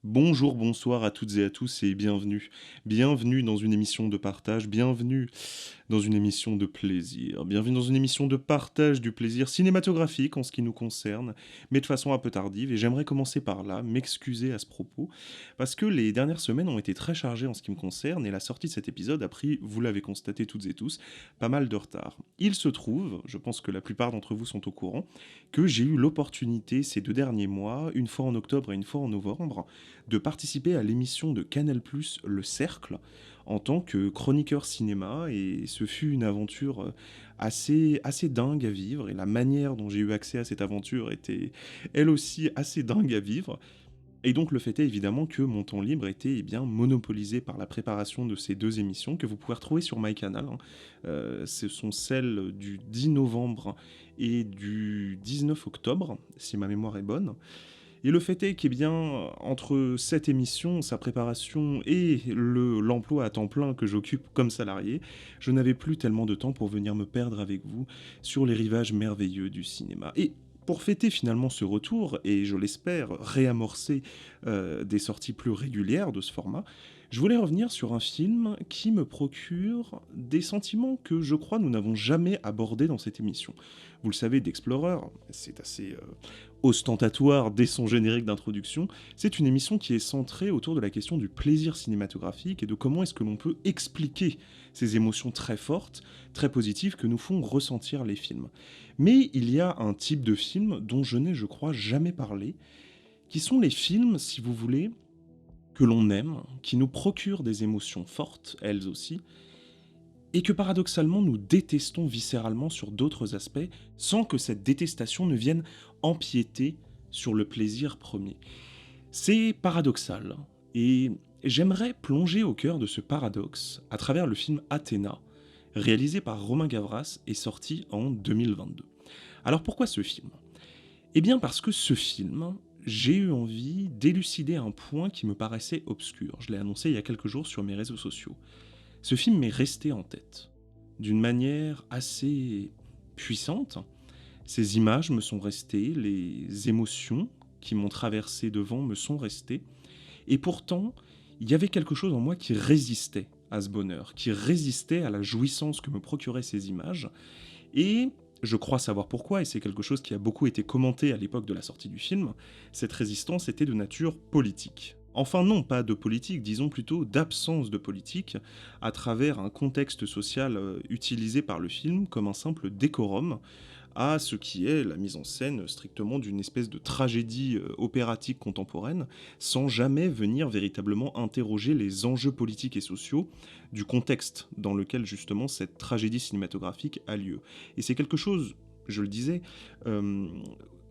Bonjour, bonsoir à toutes et à tous et bienvenue. Bienvenue dans une émission de partage, bienvenue dans une émission de plaisir, bienvenue dans une émission de partage du plaisir cinématographique en ce qui nous concerne, mais de façon un peu tardive, et j'aimerais commencer par là, m'excuser à ce propos, parce que les dernières semaines ont été très chargées en ce qui me concerne, et la sortie de cet épisode a pris, vous l'avez constaté toutes et tous, pas mal de retard. Il se trouve, je pense que la plupart d'entre vous sont au courant, que j'ai eu l'opportunité ces 2 derniers mois, une fois en octobre et une fois en novembre, de participer à l'émission de Canal+, Le Cercle, en tant que chroniqueur cinéma, et ce fut une aventure assez dingue à vivre, et la manière dont j'ai eu accès à cette aventure était elle aussi assez dingue à vivre. Et donc le fait est évidemment que mon temps libre était bien monopolisé par la préparation de ces deux émissions que vous pouvez retrouver sur MyCanal, hein. Ce sont celles du 10 novembre et du 19 octobre, si ma mémoire est bonne. Et le fait est entre cette émission, sa préparation et l'emploi à temps plein que j'occupe comme salarié, je n'avais plus tellement de temps pour venir me perdre avec vous sur les rivages merveilleux du cinéma. Et pour fêter finalement ce retour, et je l'espère réamorcer des sorties plus régulières de ce format, je voulais revenir sur un film qui me procure des sentiments que je crois nous n'avons jamais abordés dans cette émission. Vous le savez, d'Explorer, c'est assez ostentatoire dès son générique d'introduction, c'est une émission qui est centrée autour de la question du plaisir cinématographique et de comment est-ce que l'on peut expliquer ces émotions très fortes, très positives que nous font ressentir les films. Mais il y a un type de film dont je n'ai, je crois, jamais parlé, qui sont les films, si vous voulez, que l'on aime, qui nous procurent des émotions fortes, elles aussi, et que paradoxalement nous détestons viscéralement sur d'autres aspects, sans que cette détestation ne vienne empiéter sur le plaisir premier. C'est paradoxal, et j'aimerais plonger au cœur de ce paradoxe à travers le film Athéna, réalisé par Romain Gavras et sorti en 2022. Alors pourquoi ce film? Eh bien parce que ce film, j'ai eu envie d'élucider un point qui me paraissait obscur. Je l'ai annoncé il y a quelques jours sur mes réseaux sociaux. Ce film m'est resté en tête, d'une manière assez puissante. Ces images me sont restées, les émotions qui m'ont traversé devant me sont restées, et pourtant, il y avait quelque chose en moi qui résistait à ce bonheur, qui résistait à la jouissance que me procuraient ces images, et je crois savoir pourquoi, et c'est quelque chose qui a beaucoup été commenté à l'époque de la sortie du film, cette résistance était de nature politique. Enfin non, pas de politique, disons plutôt d'absence de politique, à travers un contexte social utilisé par le film comme un simple décorum à ce qui est la mise en scène strictement d'une espèce de tragédie opératique contemporaine, sans jamais venir véritablement interroger les enjeux politiques et sociaux du contexte dans lequel justement cette tragédie cinématographique a lieu. Et c'est quelque chose, je le disais, euh,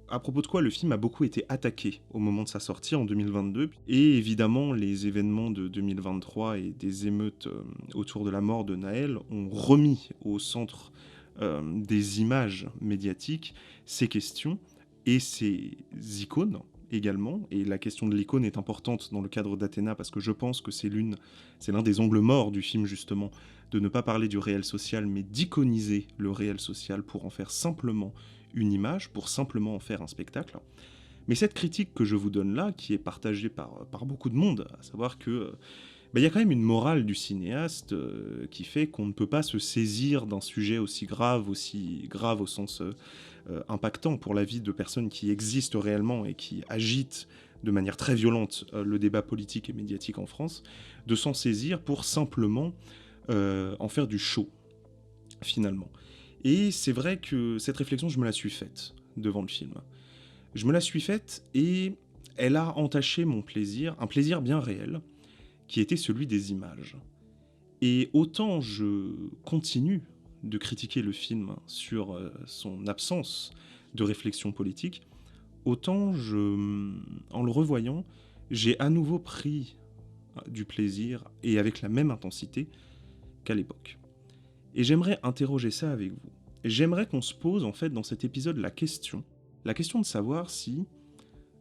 à propos de quoi le film a beaucoup été attaqué au moment de sa sortie en 2022, et évidemment les événements de 2023 et des émeutes autour de la mort de Naël ont remis au centre des images médiatiques ces questions et ces icônes également, et la question de l'icône est importante dans le cadre d'Athéna parce que je pense que c'est l'un des angles morts du film justement, de ne pas parler du réel social mais d'iconiser le réel social pour en faire simplement une image, pour simplement en faire un spectacle. Mais cette critique que je vous donne là, qui est partagée par beaucoup de monde, à savoir que il y a quand même une morale du cinéaste qui fait qu'on ne peut pas se saisir d'un sujet aussi grave au sens impactant pour la vie de personnes qui existent réellement et qui agitent de manière très violente le débat politique et médiatique en France, de s'en saisir pour simplement en faire du show, finalement. Et c'est vrai que cette réflexion, je me la suis faite devant le film. Je me la suis faite et elle a entaché mon plaisir, un plaisir bien réel, qui était celui des images. Et autant je continue de critiquer le film sur son absence de réflexion politique, autant en le revoyant, j'ai à nouveau pris du plaisir et avec la même intensité qu'à l'époque. Et j'aimerais interroger ça avec vous. J'aimerais qu'on se pose en fait dans cet épisode la question de savoir si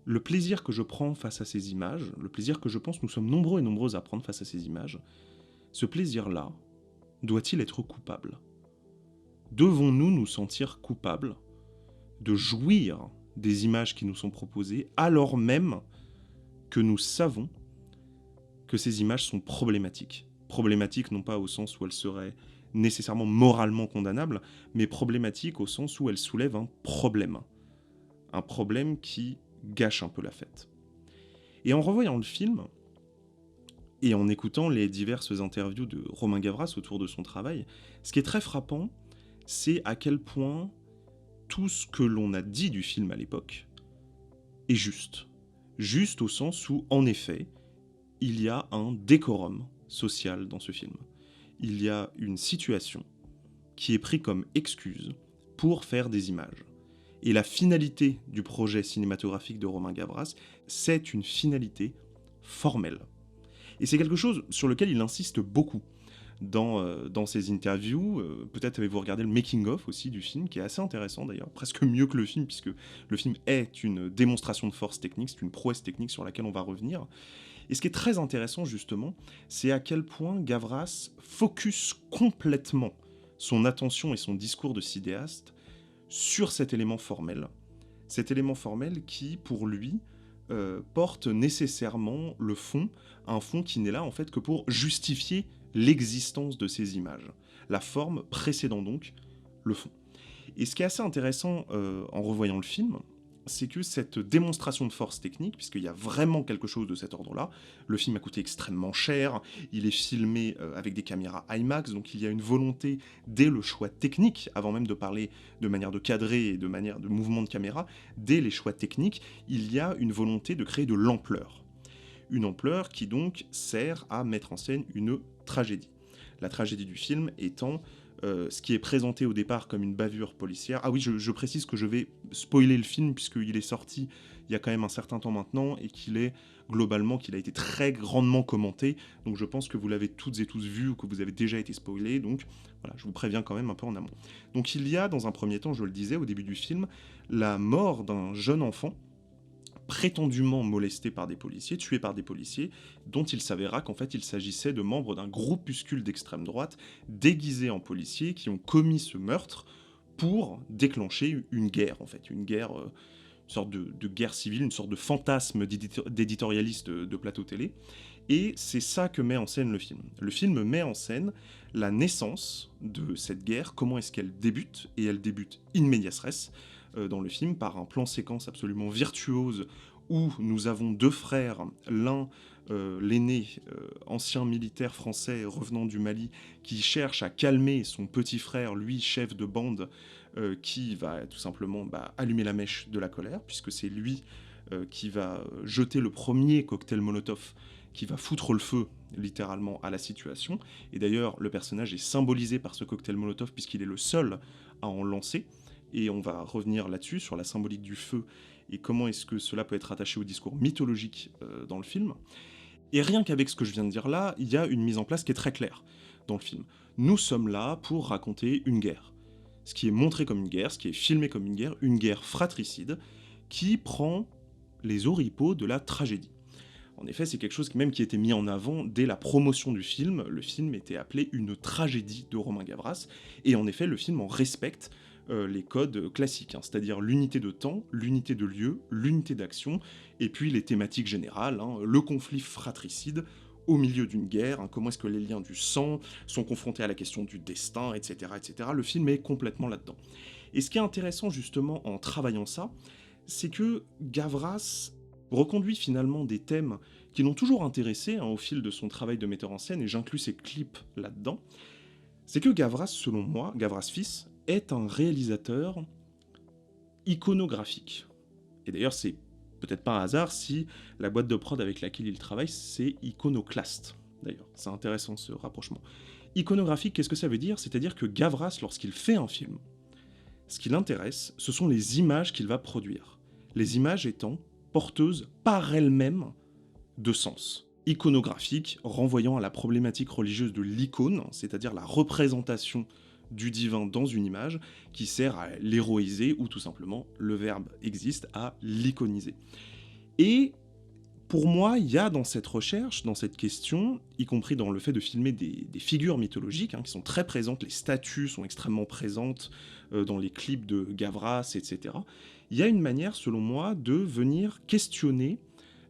le plaisir que je prends face à ces images, le plaisir que je pense nous sommes nombreux et nombreuses à prendre face à ces images, ce plaisir-là doit-il être coupable? Devons-nous nous sentir coupables de jouir des images qui nous sont proposées alors même que nous savons que ces images sont problématiques. Problématiques non pas au sens où elles seraient nécessairement moralement condamnables, mais problématiques au sens où elles soulèvent un problème. Un problème qui gâche un peu la fête. Et en revoyant le film, et en écoutant les diverses interviews de Romain Gavras autour de son travail, ce qui est très frappant, c'est à quel point tout ce que l'on a dit du film à l'époque est juste. Juste au sens où, en effet, il y a un décorum social dans ce film. Il y a une situation qui est prise comme excuse pour faire des images. Et la finalité du projet cinématographique de Romain Gavras, c'est une finalité formelle. Et c'est quelque chose sur lequel il insiste beaucoup dans ses interviews. Peut-être avez-vous regardé le making-of aussi du film, qui est assez intéressant d'ailleurs, presque mieux que le film, puisque le film est une démonstration de force technique, c'est une prouesse technique sur laquelle on va revenir. Et ce qui est très intéressant justement, c'est à quel point Gavras focus complètement son attention et son discours de cinéaste sur cet élément formel. Cet élément formel qui, pour lui, porte nécessairement le fond, un fond qui n'est là en fait que pour justifier l'existence de ces images. La forme précédant donc le fond. Et ce qui est assez intéressant en revoyant le film, c'est que cette démonstration de force technique, puisqu'il y a vraiment quelque chose de cet ordre-là, le film a coûté extrêmement cher, il est filmé avec des caméras IMAX, donc il y a une volonté, dès le choix technique, avant même de parler de manière de cadrer et de manière de mouvement de caméra, dès les choix techniques, il y a une volonté de créer de l'ampleur. Une ampleur qui donc sert à mettre en scène une tragédie. La tragédie du film étant ce qui est présenté au départ comme une bavure policière. Ah oui, je précise que je vais spoiler le film puisqu'il est sorti il y a quand même un certain temps maintenant et qu'il a été très grandement commenté. Donc je pense que vous l'avez toutes et tous vu ou que vous avez déjà été spoilé. Donc voilà, je vous préviens quand même un peu en amont. Donc il y a dans un premier temps, je le disais au début du film, la mort d'un jeune enfant prétendument molesté par des policiers, tué par des policiers, dont il s'avéra qu'en fait il s'agissait de membres d'un groupuscule d'extrême droite déguisés en policiers qui ont commis ce meurtre pour déclencher une guerre, en fait, une guerre, une sorte de guerre civile, une sorte de fantasme d'éditorialiste de plateau télé. Et c'est ça que met en scène le film. Le film met en scène la naissance de cette guerre, comment est-ce qu'elle débute, et elle débute in medias res, dans le film par un plan séquence absolument virtuose où nous avons deux frères, l'un, l'aîné, ancien militaire français revenant du Mali, qui cherche à calmer son petit frère, lui chef de bande, qui va tout simplement allumer la mèche de la colère, puisque c'est lui qui va jeter le premier cocktail Molotov, qui va foutre le feu littéralement à la situation. Et d'ailleurs, le personnage est symbolisé par ce cocktail Molotov puisqu'il est le seul à en lancer. Et on va revenir là-dessus, sur la symbolique du feu, et comment est-ce que cela peut être attaché au discours mythologique dans le film. Et rien qu'avec ce que je viens de dire là, il y a une mise en place qui est très claire dans le film. Nous sommes là pour raconter une guerre. Ce qui est montré comme une guerre, ce qui est filmé comme une guerre fratricide, qui prend les oripeaux de la tragédie. En effet, c'est quelque chose qui a été mis en avant dès la promotion du film. Le film était appelé une tragédie de Romain Gavras, et en effet, le film en respecte les codes classiques, c'est-à-dire l'unité de temps, l'unité de lieu, l'unité d'action, et puis les thématiques générales, le conflit fratricide au milieu d'une guerre, comment est-ce que les liens du sang sont confrontés à la question du destin, etc., etc. Le film est complètement là-dedans. Et ce qui est intéressant justement en travaillant ça, c'est que Gavras reconduit finalement des thèmes qui l'ont toujours intéressé au fil de son travail de metteur en scène, et j'inclus ses clips là-dedans. C'est que Gavras, selon moi, Gavras fils, est un réalisateur iconographique. Et d'ailleurs, c'est peut-être pas un hasard si la boîte de prod avec laquelle il travaille, c'est Iconoclast. D'ailleurs, c'est intéressant ce rapprochement. Iconographique, qu'est-ce que ça veut dire? C'est-à-dire que Gavras, lorsqu'il fait un film, ce qui l'intéresse, ce sont les images qu'il va produire. Les images étant porteuses par elles-mêmes de sens. Iconographique, renvoyant à la problématique religieuse de l'icône, c'est-à-dire la représentation du divin dans une image, qui sert à l'héroïser, ou tout simplement, le verbe existe, à l'iconiser. Et pour moi, il y a dans cette recherche, dans cette question, y compris dans le fait de filmer des figures mythologiques, qui sont très présentes, les statues sont extrêmement présentes dans les clips de Gavras, etc. Il y a une manière, selon moi, de venir questionner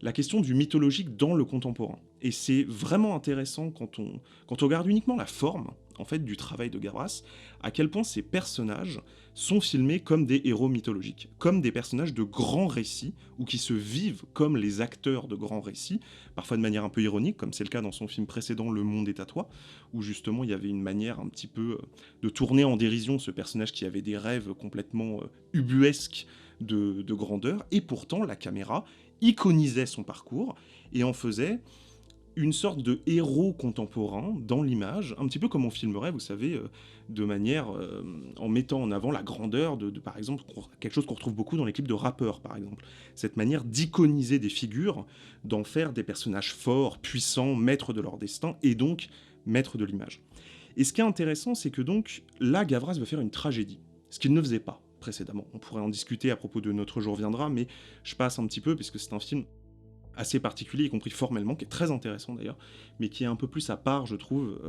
la question du mythologique dans le contemporain. Et c'est vraiment intéressant quand on regarde uniquement la forme en fait, du travail de Gavras, à quel point ces personnages sont filmés comme des héros mythologiques, comme des personnages de grands récits, ou qui se vivent comme les acteurs de grands récits, parfois de manière un peu ironique, comme c'est le cas dans son film précédent Le Monde est à toi, où justement il y avait une manière un petit peu de tourner en dérision ce personnage qui avait des rêves complètement ubuesques de grandeur, et pourtant la caméra iconisait son parcours et en faisait une sorte de héros contemporain dans l'image, un petit peu comme on filmerait, vous savez, de manière en mettant en avant la grandeur par exemple, quelque chose qu'on retrouve beaucoup dans les clips de rappeurs, par exemple. Cette manière d'iconiser des figures, d'en faire des personnages forts, puissants, maîtres de leur destin, et donc maîtres de l'image. Et ce qui est intéressant, c'est que donc, là, Gavras va faire une tragédie, ce qu'il ne faisait pas précédemment. On pourrait en discuter à propos de Notre jour viendra, mais je passe un petit peu, puisque c'est un film assez particulier, y compris formellement, qui est très intéressant d'ailleurs, mais qui est un peu plus à part, je trouve,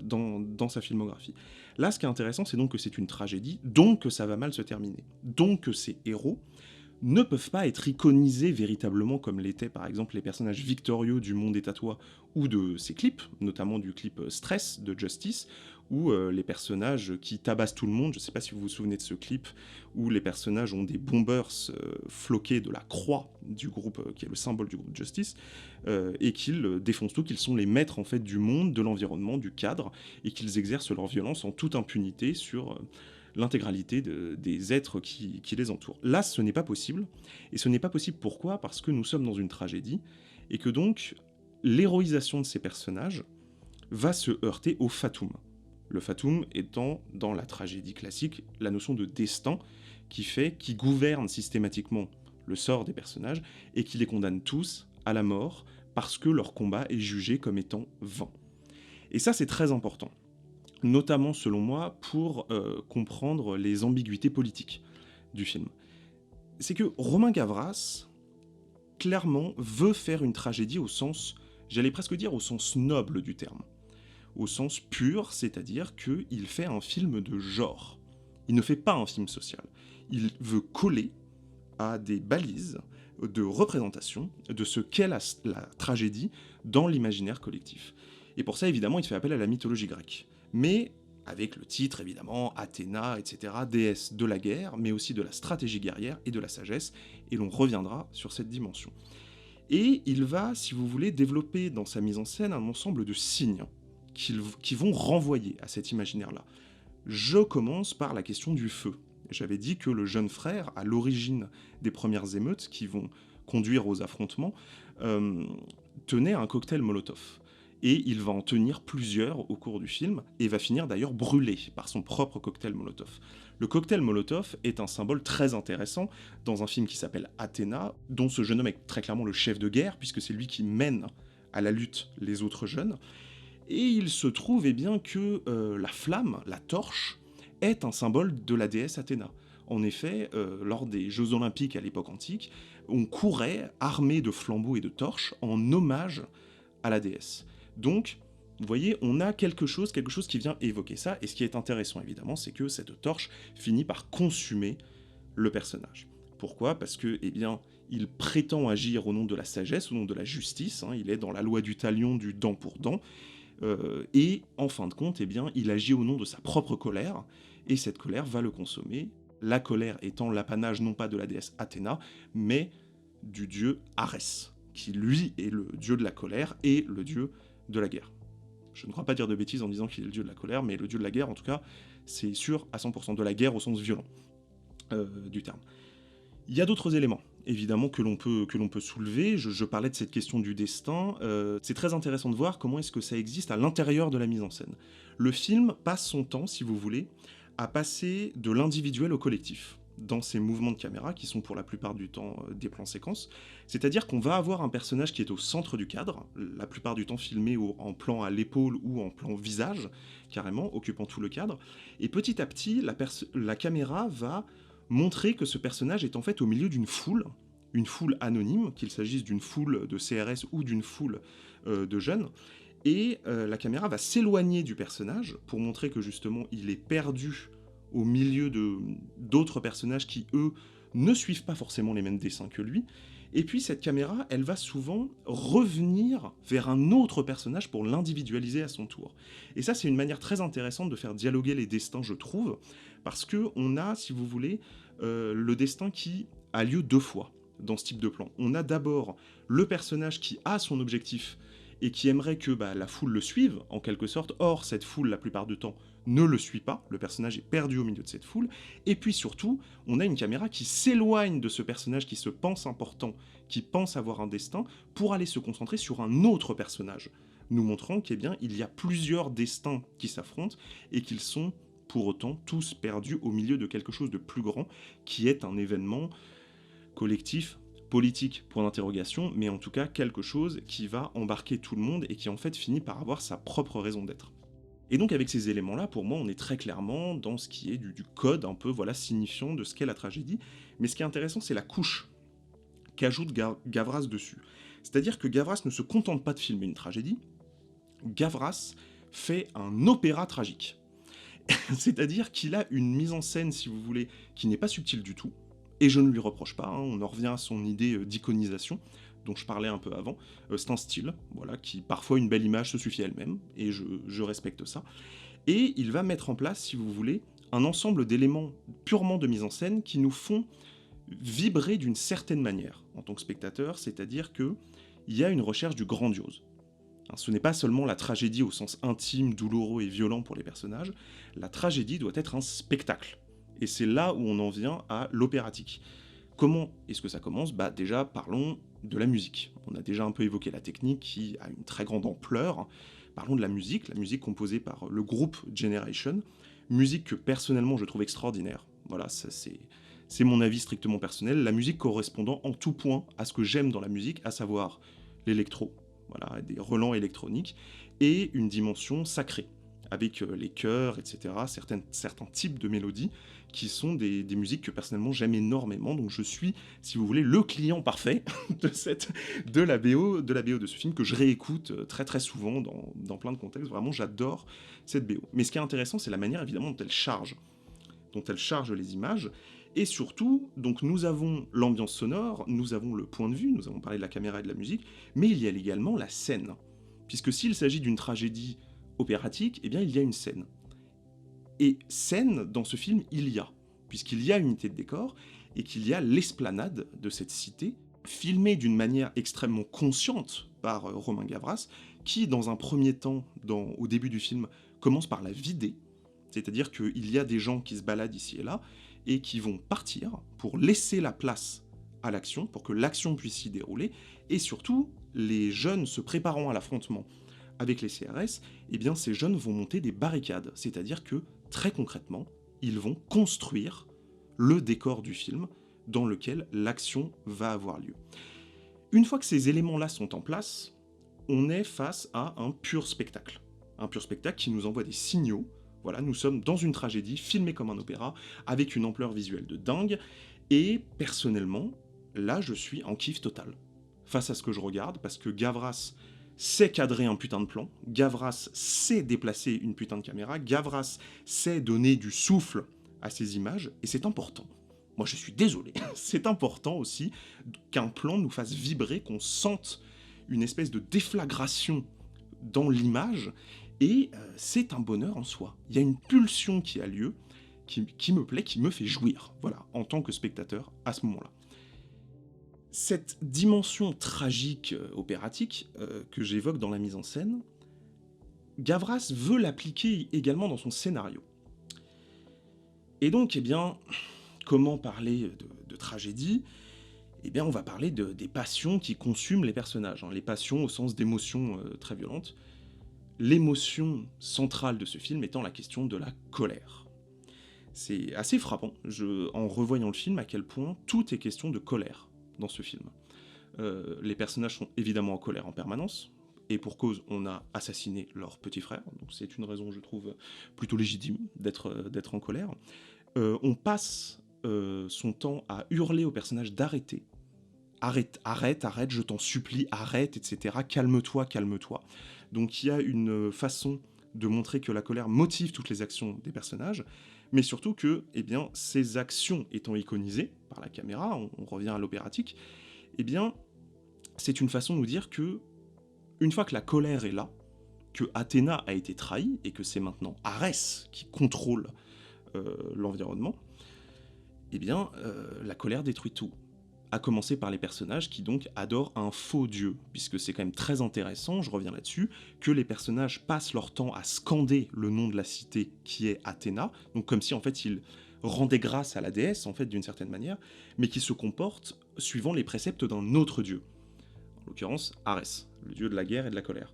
dans sa filmographie. Là, ce qui est intéressant, c'est donc que c'est une tragédie, donc que ça va mal se terminer. Donc que ces héros ne peuvent pas être iconisés véritablement comme l'étaient par exemple les personnages victorieux du Monde est à toi ou de ses clips, notamment du clip Stress de Justice, où les personnages qui tabassent tout le monde, je sais pas si vous vous souvenez de ce clip, où les personnages ont des bombers floqués de la croix du groupe, qui est le symbole du groupe Justice, et qu'ils défoncent tout, qu'ils sont les maîtres en fait du monde, de l'environnement, du cadre, et qu'ils exercent leur violence en toute impunité sur l'intégralité des êtres qui les entourent. Là, ce n'est pas possible, et ce n'est pas possible pourquoi ? Parce que nous sommes dans une tragédie, et que donc l'héroïsation de ces personnages va se heurter au fatum. Le fatum étant, dans la tragédie classique, la notion de destin qui gouverne systématiquement le sort des personnages et qui les condamne tous à la mort parce que leur combat est jugé comme étant vain. Et ça, c'est très important, notamment selon moi pour comprendre les ambiguïtés politiques du film. C'est que Romain Gavras, clairement, veut faire une tragédie au sens, j'allais presque dire au sens noble du terme, au sens pur, c'est-à-dire qu'il fait un film de genre. Il ne fait pas un film social. Il veut coller à des balises de représentation de ce qu'est la tragédie dans l'imaginaire collectif. Et pour ça, évidemment, il fait appel à la mythologie grecque. Mais avec le titre, évidemment, Athéna, etc., déesse de la guerre, mais aussi de la stratégie guerrière et de la sagesse, et l'on reviendra sur cette dimension. Et il va, si vous voulez, développer dans sa mise en scène un ensemble de signes qui vont renvoyer à cet imaginaire-là. Je commence par la question du feu. J'avais dit que le jeune frère, à l'origine des premières émeutes qui vont conduire aux affrontements, tenait un cocktail Molotov. Et il va en tenir plusieurs au cours du film, et va finir d'ailleurs brûlé par son propre cocktail Molotov. Le cocktail Molotov est un symbole très intéressant dans un film qui s'appelle Athéna, dont ce jeune homme est très clairement le chef de guerre, puisque c'est lui qui mène à la lutte les autres jeunes. Et il se trouve bien que la flamme, la torche, est un symbole de la déesse Athéna. En effet, lors des Jeux Olympiques à l'époque antique, on courait armé de flambeaux et de torches en hommage à la déesse. Donc, vous voyez, on a quelque chose qui vient évoquer ça, et ce qui est intéressant évidemment, c'est que cette torche finit par consumer le personnage. Pourquoi ? Parce que, il prétend agir au nom de la sagesse, au nom de la justice, il est dans la loi du talion du dent pour dent, et en fin de compte, il agit au nom de sa propre colère, et cette colère va le consommer, la colère étant l'apanage non pas de la déesse Athéna, mais du dieu Arès, qui lui est le dieu de la colère et le dieu de la guerre. Je ne crois pas dire de bêtises en disant qu'il est le dieu de la colère, mais le dieu de la guerre, en tout cas, c'est sûr à 100%, de la guerre au sens violent du terme. Il y a d'autres éléments, évidemment, que l'on peut soulever. Je parlais de cette question du destin. C'est très intéressant de voir comment est-ce que ça existe à l'intérieur de la mise en scène. Le film passe son temps, si vous voulez, à passer de l'individuel au collectif, dans ces mouvements de caméra, qui sont pour la plupart du temps des plans séquences. C'est-à-dire qu'on va avoir un personnage qui est au centre du cadre, la plupart du temps filmé en plan à l'épaule ou en plan visage, carrément, occupant tout le cadre. Et petit à petit, la caméra va montrer que ce personnage est en fait au milieu d'une foule anonyme, qu'il s'agisse d'une foule de CRS ou d'une foule de jeunes, et la caméra va s'éloigner du personnage pour montrer que justement il est perdu au milieu d'autres personnages qui, eux, ne suivent pas forcément les mêmes destins que lui, et puis cette caméra, elle va souvent revenir vers un autre personnage pour l'individualiser à son tour. Et ça, c'est une manière très intéressante de faire dialoguer les destins, je trouve, parce que on a, si vous voulez, le destin qui a lieu deux fois dans ce type de plan. On a d'abord le personnage qui a son objectif et qui aimerait que la foule le suive, en quelque sorte. Or, cette foule, la plupart du temps, ne le suit pas, le personnage est perdu au milieu de cette foule, et puis surtout, on a une caméra qui s'éloigne de ce personnage qui se pense important, qui pense avoir un destin, pour aller se concentrer sur un autre personnage, nous montrant qu'il y a plusieurs destins qui s'affrontent, et qu'ils sont, pour autant, tous perdus au milieu de quelque chose de plus grand, qui est un événement collectif, politique, point d'interrogation, mais en tout cas quelque chose qui va embarquer tout le monde, et qui en fait finit par avoir sa propre raison d'être. Et donc avec ces éléments-là, pour moi, on est très clairement dans ce qui est du code un peu signifiant de ce qu'est la tragédie. Mais ce qui est intéressant, c'est la couche qu'ajoute Gavras dessus. C'est-à-dire que Gavras ne se contente pas de filmer une tragédie, Gavras fait un opéra tragique. C'est-à-dire qu'il a une mise en scène, si vous voulez, qui n'est pas subtile du tout, et je ne lui reproche pas, on en revient à son idée d'iconisation, dont je parlais un peu avant, c'est un style, qui parfois une belle image se suffit à elle-même, et je respecte ça. Et il va mettre en place, si vous voulez, un ensemble d'éléments purement de mise en scène qui nous font vibrer d'une certaine manière, en tant que spectateur, c'est-à-dire qu'il y a une recherche du grandiose. Ce n'est pas seulement la tragédie au sens intime, douloureux et violent pour les personnages, la tragédie doit être un spectacle. Et c'est là où on en vient à l'opératique. Comment est-ce que ça commence ? Déjà, parlons de la musique. On a déjà un peu évoqué la technique qui a une très grande ampleur. Parlons de la musique composée par le groupe Generation, musique que personnellement je trouve extraordinaire. Voilà, ça c'est mon avis strictement personnel. La musique correspondant en tout point à ce que j'aime dans la musique, à savoir l'électro, des relents électroniques, et une dimension sacrée, avec les chœurs, etc., certains types de mélodies, qui sont des musiques que personnellement j'aime énormément, donc je suis, si vous voulez, le client parfait de la BO de ce film, que je réécoute très très souvent dans plein de contextes. Vraiment, j'adore cette BO. Mais ce qui est intéressant, c'est la manière évidemment dont elle charge les images, et surtout, donc nous avons l'ambiance sonore, nous avons le point de vue, nous avons parlé de la caméra et de la musique, mais il y a également la scène, puisque s'il s'agit d'une tragédie opératique, il y a une scène. Et scène, dans ce film, puisqu'il y a une unité de décor, et qu'il y a l'esplanade de cette cité, filmée d'une manière extrêmement consciente par Romain Gavras, qui, dans un premier temps, au début du film, commence par la vider, c'est-à-dire qu'il y a des gens qui se baladent ici et là, et qui vont partir pour laisser la place à l'action, pour que l'action puisse s'y dérouler, et surtout, les jeunes se préparant à l'affrontement avec les CRS, ces jeunes vont monter des barricades, c'est-à-dire que, très concrètement, ils vont construire le décor du film dans lequel l'action va avoir lieu. Une fois que ces éléments-là sont en place, on est face à un pur spectacle. Un pur spectacle qui nous envoie des signaux. Voilà, nous sommes dans une tragédie, filmée comme un opéra, avec une ampleur visuelle de dingue, et personnellement, là, je suis en kiff total face à ce que je regarde, parce que Gavras sait cadrer un putain de plan, Gavras sait déplacer une putain de caméra, Gavras sait donner du souffle à ces images, et c'est important. Moi, je suis désolé, c'est important aussi qu'un plan nous fasse vibrer, qu'on sente une espèce de déflagration dans l'image, et c'est un bonheur en soi. Il y a une pulsion qui a lieu, qui me plaît, qui me fait jouir, voilà, en tant que spectateur, à ce moment-là. Cette dimension tragique, opératique, que j'évoque dans la mise en scène, Gavras veut l'appliquer également dans son scénario. Et donc, comment parler de tragédie ? On va parler des passions qui consument les personnages, les passions au sens d'émotions très violentes. L'émotion centrale de ce film étant la question de la colère. C'est assez frappant, en revoyant le film, à quel point tout est question de colère dans ce film. Les personnages sont évidemment en colère en permanence, et pour cause, on a assassiné leur petit frère, donc c'est une raison, je trouve, plutôt légitime d'être en colère. On passe son temps à hurler au personnage d'arrêter. Arrête, je t'en supplie, arrête, etc. Calme-toi. Donc il y a une façon de montrer que la colère motive toutes les actions des personnages, mais surtout que, eh bien, ces actions étant iconisées par la caméra, on revient à l'opératique, eh bien, c'est une façon de nous dire que, une fois que la colère est là, que Athéna a été trahie, et que c'est maintenant Arès qui contrôle l'environnement, eh bien, la colère détruit tout. À commencer par les personnages qui donc adorent un faux dieu, puisque c'est quand même très intéressant, je reviens là-dessus, que les personnages passent leur temps à scander le nom de la cité qui est Athéna, donc comme si en fait ils rendaient grâce à la déesse, en fait d'une certaine manière, mais qui se comportent suivant les préceptes d'un autre dieu, en l'occurrence Arès, le dieu de la guerre et de la colère.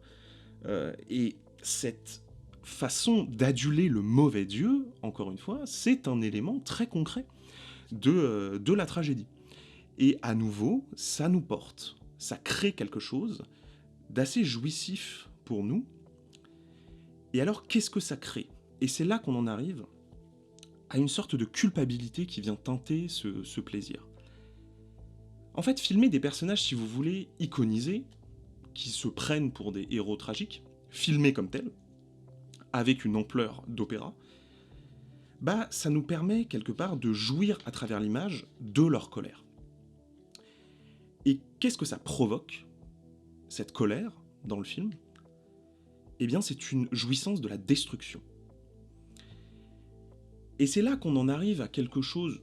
Et cette façon d'aduler le mauvais dieu, encore une fois, c'est un élément très concret de la tragédie. Et à nouveau, ça nous porte, ça crée quelque chose d'assez jouissif pour nous. Et alors, qu'est-ce que ça crée? Et c'est là qu'on en arrive à une sorte de culpabilité qui vient teinter ce plaisir. En fait, filmer des personnages, si vous voulez, iconisés, qui se prennent pour des héros tragiques, filmés comme tels, avec une ampleur d'opéra, bah, ça nous permet quelque part de jouir à travers l'image de leur colère. Et qu'est-ce que ça provoque, cette colère, dans le film? Eh bien, c'est une jouissance de la destruction. Et c'est là qu'on en arrive à quelque chose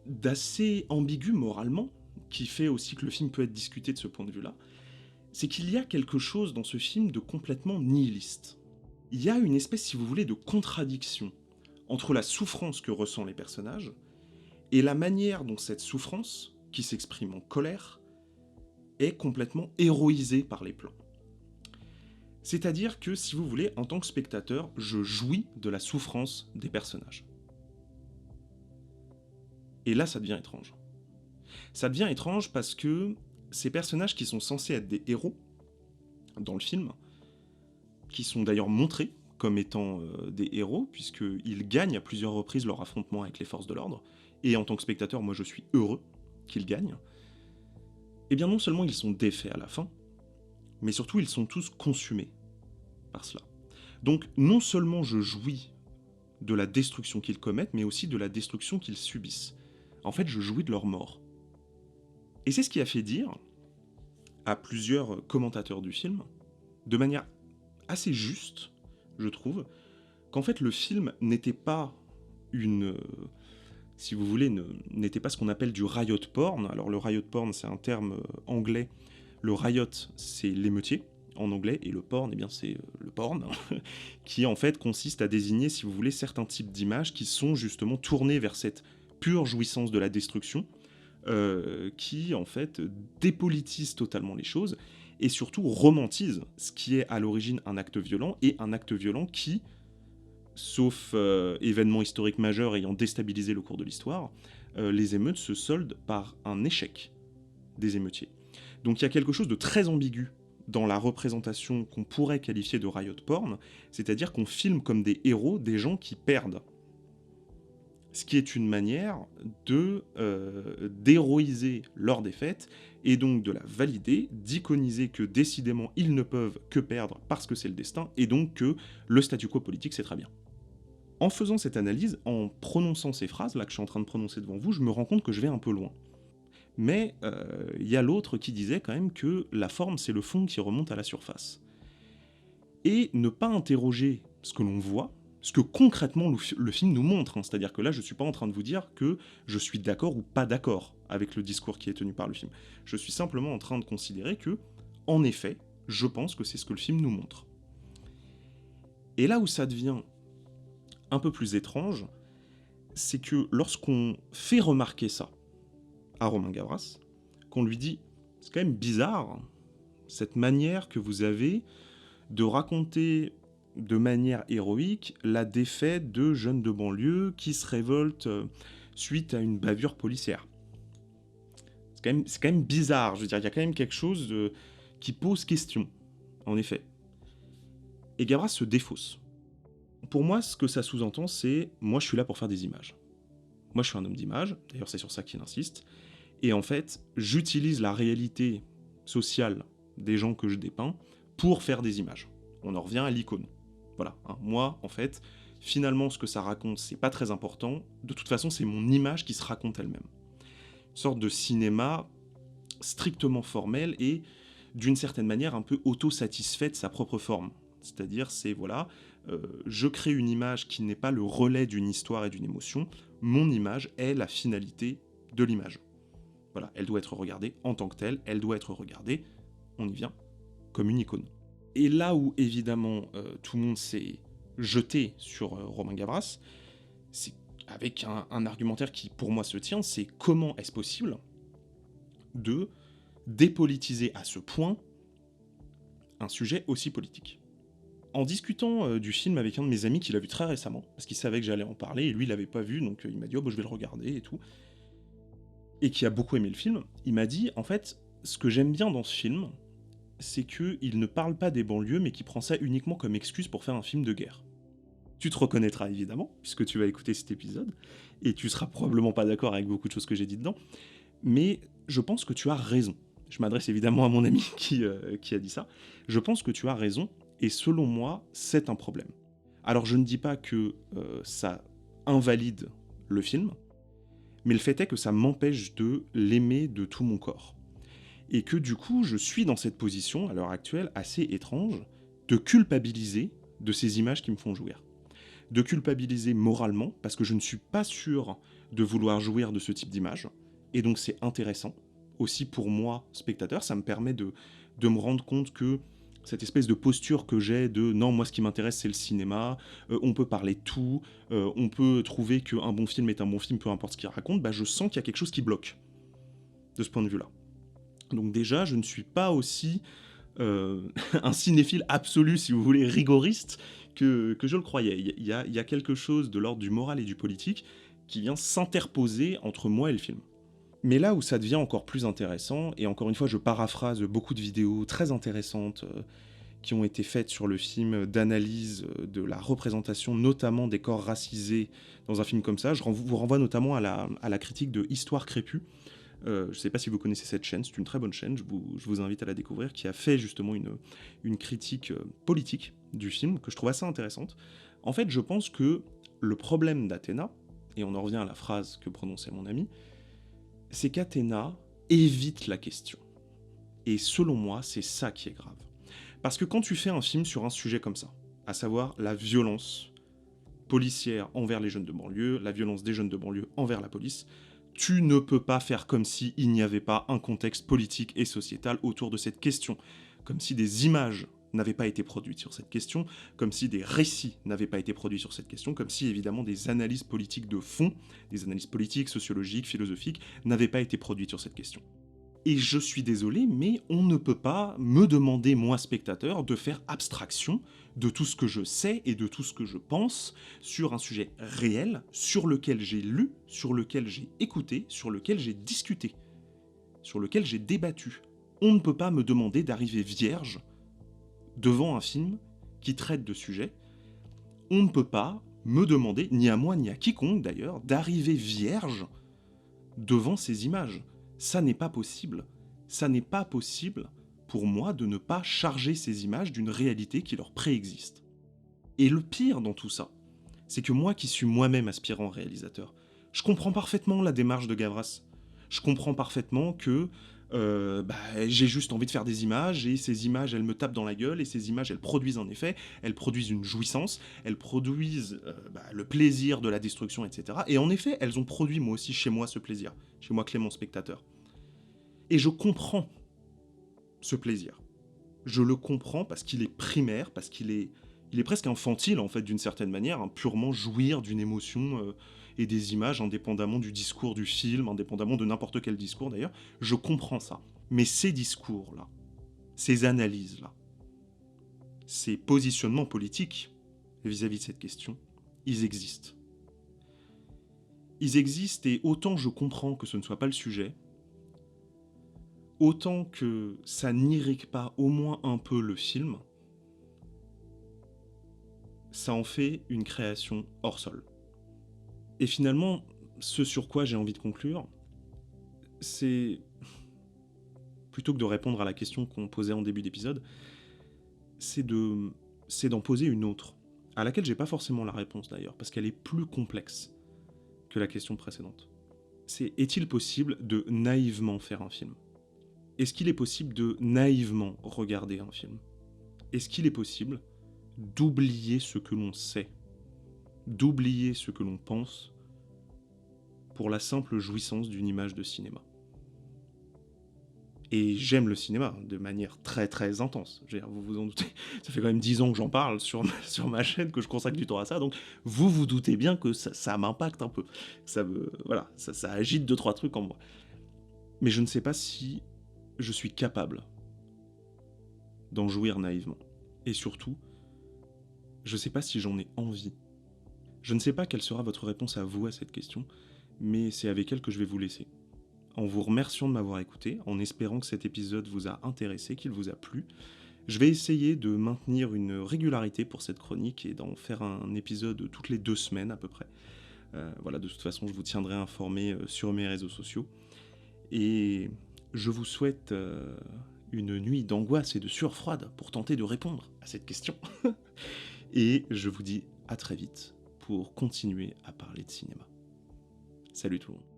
d'assez ambigu moralement, qui fait aussi que le film peut être discuté de ce point de vue-là, c'est qu'il y a quelque chose dans ce film de complètement nihiliste. Il y a une espèce, si vous voulez, de contradiction entre la souffrance que ressentent les personnages et la manière dont cette souffrance, qui s'exprime en colère, est complètement héroïsée par les plans. C'est-à-dire que, si vous voulez, en tant que spectateur, je jouis de la souffrance des personnages. Et là, ça devient étrange. Ça devient étrange parce que ces personnages qui sont censés être des héros dans le film, qui sont d'ailleurs montrés comme étant des héros, puisqu'ils gagnent à plusieurs reprises leur affrontement avec les forces de l'ordre, et en tant que spectateur, moi je suis heureux qu'ils gagnent, eh bien non seulement ils sont défaits à la fin, mais surtout ils sont tous consumés par cela. Donc non seulement je jouis de la destruction qu'ils commettent, mais aussi de la destruction qu'ils subissent. En fait, je jouis de leur mort. Et c'est ce qui a fait dire à plusieurs commentateurs du film, de manière assez juste, je trouve, qu'en fait le film n'était pas si vous voulez, n'était pas ce qu'on appelle du riot porn. Alors le riot porn, c'est un terme anglais. Le riot, c'est l'émeutier en anglais, et le porn, eh bien c'est le porn, qui en fait consiste à désigner, si vous voulez, certains types d'images qui sont justement tournées vers cette pure jouissance de la destruction, qui en fait dépolitise totalement les choses, et surtout romantise ce qui est à l'origine un acte violent, et un acte violent qui, sauf événement historique majeur ayant déstabilisé le cours de l'histoire, les émeutes se soldent par un échec des émeutiers. Donc il y a quelque chose de très ambigu dans la représentation qu'on pourrait qualifier de riot porn, c'est-à-dire qu'on filme comme des héros des gens qui perdent. Ce qui est une manière d'héroïser leur défaite, et donc de la valider, d'iconiser que décidément ils ne peuvent que perdre parce que c'est le destin, et donc que le statu quo politique c'est très bien. En faisant cette analyse, en prononçant ces phrases là que je suis en train de prononcer devant vous, je me rends compte que je vais un peu loin. Mais il y a l'autre qui disait quand même que la forme c'est le fond qui remonte à la surface. Et ne pas interroger ce que l'on voit, ce que concrètement le film nous montre, hein. C'est-à-dire que là je suis pas en train de vous dire que je suis d'accord ou pas d'accord avec le discours qui est tenu par le film. Je suis simplement en train de considérer que, en effet, je pense que c'est ce que le film nous montre. Et là où ça devient un peu plus étrange, c'est que lorsqu'on fait remarquer ça à Romain Gavras, qu'on lui dit « c'est quand même bizarre, cette manière que vous avez de raconter de manière héroïque la défaite de jeunes de banlieue qui se révoltent suite à une bavure policière. C'est quand même bizarre, je veux dire, il y a quand même quelque chose qui pose question, en effet. » Et Gavras se défausse. Pour moi, ce que ça sous-entend, c'est « moi, je suis là pour faire des images. Moi, je suis un homme d'image, d'ailleurs, c'est sur ça qu'il insiste, et en fait, j'utilise la réalité sociale des gens que je dépeins pour faire des images. » On en revient à l'icône. Voilà, hein. Moi, en fait, finalement, ce que ça raconte, c'est pas très important. De toute façon, c'est mon image qui se raconte elle-même. Une sorte de cinéma strictement formel et, d'une certaine manière, un peu autosatisfait de sa propre forme. C'est-à-dire, c'est, voilà, je crée une image qui n'est pas le relais d'une histoire et d'une émotion. Mon image est la finalité de l'image. Voilà, elle doit être regardée en tant que telle, elle doit être regardée, on y vient, comme une icône. Et là où, évidemment, tout le monde s'est jeté sur Romain Gavras, c'est avec un argumentaire qui, pour moi, se tient, c'est comment est-ce possible de dépolitiser à ce point un sujet aussi politique. En discutant du film avec un de mes amis qui l'a vu très récemment, parce qu'il savait que j'allais en parler, et lui il l'avait pas vu, donc il m'a dit « Oh bah, je vais le regarder » et tout, et qui a beaucoup aimé le film, il m'a dit « En fait, ce que j'aime bien dans ce film, c'est qu'il ne parle pas des banlieues, mais qu'il prend ça uniquement comme excuse pour faire un film de guerre. » Tu te reconnaîtras évidemment, puisque tu vas écouter cet épisode, et tu seras probablement pas d'accord avec beaucoup de choses que j'ai dit dedans, mais je pense que tu as raison. Je m'adresse évidemment à mon ami qui a dit ça. Je pense que tu as raison, et selon moi, c'est un problème. Alors je ne dis pas que ça invalide le film, mais le fait est que ça m'empêche de l'aimer de tout mon corps. Et que du coup, je suis dans cette position, à l'heure actuelle, assez étrange, de culpabiliser de ces images qui me font jouir. De culpabiliser moralement, parce que je ne suis pas sûr de vouloir jouir de ce type d'image, et donc c'est intéressant, aussi pour moi, spectateur, ça me permet de me rendre compte que cette espèce de posture que j'ai de non, moi ce qui m'intéresse c'est le cinéma, on peut parler de tout, on peut trouver qu'un bon film est un bon film, peu importe ce qu'il raconte, bah je sens qu'il y a quelque chose qui bloque, de ce point de vue-là. Donc déjà, je ne suis pas aussi un cinéphile absolu, si vous voulez, rigoriste, que je le croyais. Il y a quelque chose de l'ordre du moral et du politique qui vient s'interposer entre moi et le film. Mais là où ça devient encore plus intéressant, et encore une fois je paraphrase beaucoup de vidéos très intéressantes qui ont été faites sur le film, d'analyse de la représentation notamment des corps racisés dans un film comme ça, je vous renvoie notamment à la critique de Histoire crépue. Je ne sais pas si vous connaissez cette chaîne, c'est une très bonne chaîne, je vous invite à la découvrir, qui a fait justement une critique politique du film, que je trouve assez intéressante. En fait, je pense que le problème d'Athéna, et on en revient à la phrase que prononçait mon ami, c'est qu'Athéna évite la question. Et selon moi, c'est ça qui est grave. Parce que quand tu fais un film sur un sujet comme ça, à savoir la violence policière envers les jeunes de banlieue, la violence des jeunes de banlieue envers la police, tu ne peux pas faire comme s'il n'y avait pas un contexte politique et sociétal autour de cette question, comme si des images n'avaient pas été produites sur cette question, comme si des récits n'avaient pas été produits sur cette question, comme si évidemment des analyses politiques de fond, des analyses politiques, sociologiques, philosophiques, n'avaient pas été produites sur cette question. Et je suis désolé, mais on ne peut pas me demander, moi spectateur, de faire abstraction de tout ce que je sais et de tout ce que je pense sur un sujet réel, sur lequel j'ai lu, sur lequel j'ai écouté, sur lequel j'ai discuté, sur lequel j'ai débattu. On ne peut pas me demander d'arriver vierge devant un film qui traite de sujets. On ne peut pas me demander, ni à moi ni à quiconque d'ailleurs, d'arriver vierge devant ces images. Ça n'est pas possible. Ça n'est pas possible pour moi de ne pas charger ces images d'une réalité qui leur préexiste. Et le pire dans tout ça, c'est que moi qui suis moi-même aspirant réalisateur, je comprends parfaitement la démarche de Gavras. Je comprends parfaitement que j'ai juste envie de faire des images, et ces images, elles me tapent dans la gueule, et ces images, elles produisent un effet, elles produisent une jouissance, elles produisent le plaisir de la destruction, etc. Et en effet, elles ont produit moi aussi chez moi ce plaisir, chez moi Clément spectateur. Et je comprends ce plaisir. Je le comprends parce qu'il est primaire, parce qu'il est presque infantile en fait d'une certaine manière, hein, purement jouir d'une émotion et des images indépendamment du discours du film, indépendamment de n'importe quel discours d'ailleurs. Je comprends ça. Mais ces discours-là, ces analyses-là, ces positionnements politiques vis-à-vis de cette question, ils existent. Ils existent, et autant je comprends que ce ne soit pas le sujet, autant que ça n'irrigue pas au moins un peu le film, ça en fait une création hors sol. Et finalement, ce sur quoi j'ai envie de conclure, c'est, plutôt que de répondre à la question qu'on posait en début d'épisode, c'est d'en poser une autre. à laquelle j'ai pas forcément la réponse d'ailleurs, parce qu'elle est plus complexe que la question précédente. C'est est-il possible de naïvement faire un film? Est-ce qu'il est possible de naïvement regarder un film? Est-ce qu'il est possible d'oublier ce que l'on sait, d'oublier ce que l'on pense, pour la simple jouissance d'une image de cinéma? Et j'aime le cinéma de manière très très intense. Je veux dire, vous vous en doutez, ça fait quand même 10 ans que j'en parle sur ma chaîne, que je consacre du temps à ça, donc vous vous doutez bien que ça m'impacte un peu. Voilà, ça agite 2-3 trucs en moi. Mais je ne sais pas si je suis capable d'en jouir naïvement. Et surtout, je ne sais pas si j'en ai envie. Je ne sais pas quelle sera votre réponse à vous à cette question, mais c'est avec elle que je vais vous laisser. En vous remerciant de m'avoir écouté, en espérant que cet épisode vous a intéressé, qu'il vous a plu. Je vais essayer de maintenir une régularité pour cette chronique et d'en faire un épisode toutes les 2 semaines à peu près. Voilà, de toute façon, je vous tiendrai informé sur mes réseaux sociaux. Et je vous souhaite une nuit d'angoisse et de sueur froide pour tenter de répondre à cette question. Et je vous dis à très vite pour continuer à parler de cinéma. Salut tout le monde.